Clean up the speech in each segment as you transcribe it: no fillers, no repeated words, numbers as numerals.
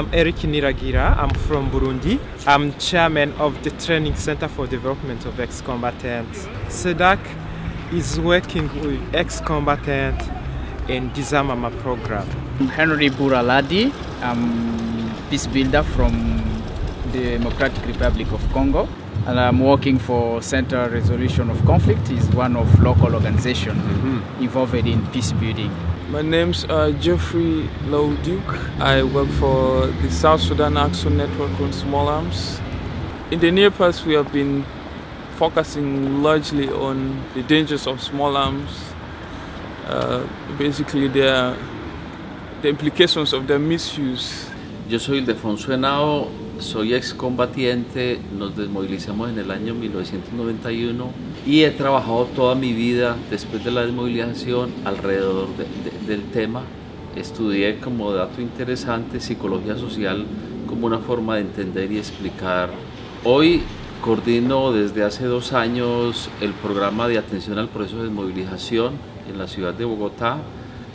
I'm Eric Niragira. I'm from Burundi. I'm chairman of the Training Center for Development of Ex-Combatants. SEDAC is working with ex-combatants in Disarmament program. I'm Henry Buraladi. I'm peace builder from the Democratic Republic of Congo, and I'm working for Center Resolution of Conflict. It's one of local organizations involved in peace building. My name's Jeffrey Lowduke. I work for the South Sudan Action Network on Small Arms. In the near past, we have been focusing largely on the dangers of small arms, basically the implications of their misuse. Yo soy Ildefonso Henao, soy excombatiente, nos desmovilizamos en el año 1991 y he trabajado toda mi vida después de la desmovilización alrededor del tema. Estudié, como dato interesante, psicología social como una forma de entender y explicar. Hoy coordino desde hace 2 años el programa de atención al proceso de desmovilización en la ciudad de Bogotá,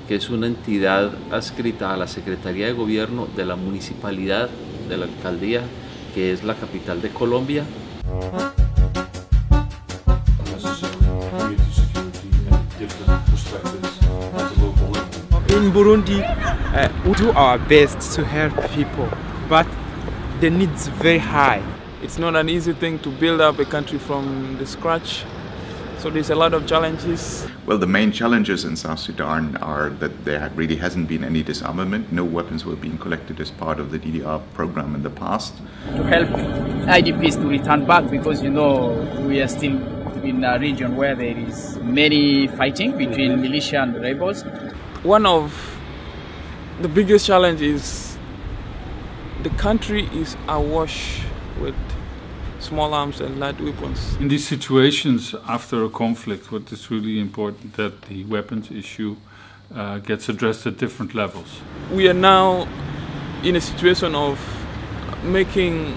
que es una entidad adscrita a la Secretaría de Gobierno de la Municipalidad de la Alcaldía, que es la capital de Colombia. In Burundi, we do our best to help people, but the needs very high. It's not an easy thing to build up a country from the scratch. So there's a lot of challenges. Well, the main challenges in South Sudan are that there really hasn't been any disarmament. No weapons were being collected as part of the DDR program in the past. To help IDPs to return back, because we are still in a region where there is many fighting between militia and rebels. One of the biggest challenges is the country is awash with small arms and light weapons. In these situations after a conflict, what is really important that the weapons issue gets addressed at different levels. We are now in a situation of making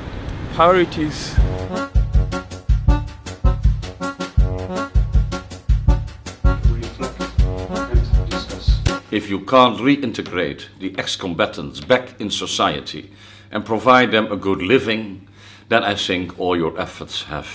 priorities. If you can't reintegrate the ex-combatants back in society and provide them a good living, then I think all your efforts have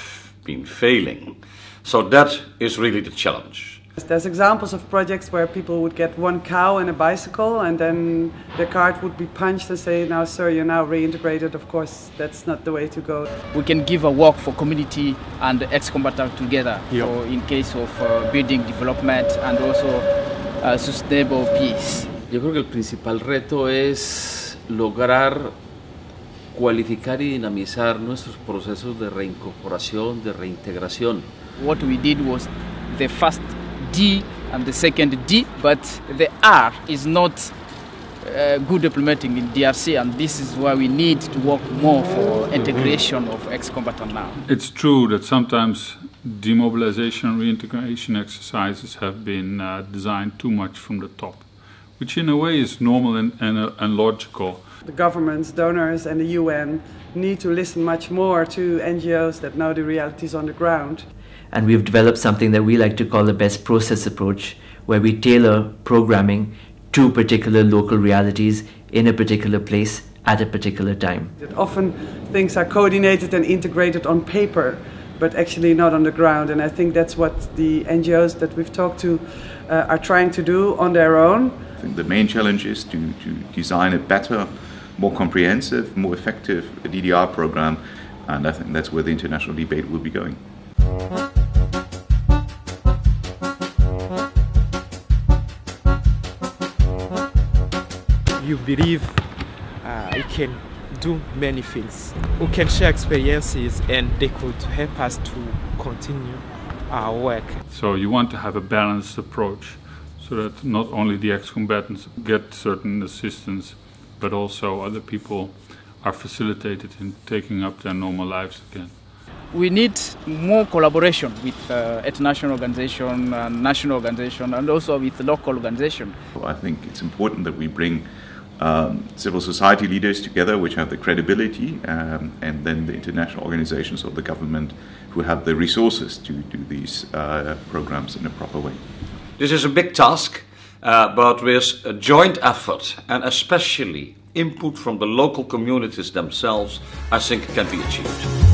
been failing. So that is really the challenge. There's examples of projects where people would get 1 cow and a bicycle, and then their card would be punched and say, "Now sir, you're now reintegrated." Of course, that's not the way to go. We can give a work for community and ex-combatants together, so in case of building development and also sustainable peace. Yo creo que el principal reto es lograr cualificar y dinamizar nuestros procesos de reincorporación, de reintegración. What we did was the first D and the second D, but the R is not good implementing in DRC, and this is why we need to work more for integration of ex-combatants now. It's true that sometimes demobilization and reintegration exercises have been designed too much from the top, which in a way is normal and logical. The governments, donors and the UN need to listen much more to NGOs that know the realities on the ground. And we've developed something that we like to call the best process approach, where we tailor programming to particular local realities in a particular place at a particular time. That often things are coordinated and integrated on paper, but actually not on the ground. And I think that's what the NGOs that we've talked to are trying to do on their own. I think the main challenge is to design a better, more comprehensive, more effective DDR program, and I think that's where the international debate will be going. You believe we can do many things. We can share experiences and they could help us to continue our work. So you want to have a balanced approach so that not only the ex-combatants get certain assistance, but also other people are facilitated in taking up their normal lives again. We need more collaboration with international organization, national organization, and also with local organization. I think it's important that we bring civil society leaders together, which have the credibility, and then the international organizations of the government who have the resources to do these programs in a proper way. This is a big task, but with a joint effort and especially input from the local communities themselves, I think can be achieved.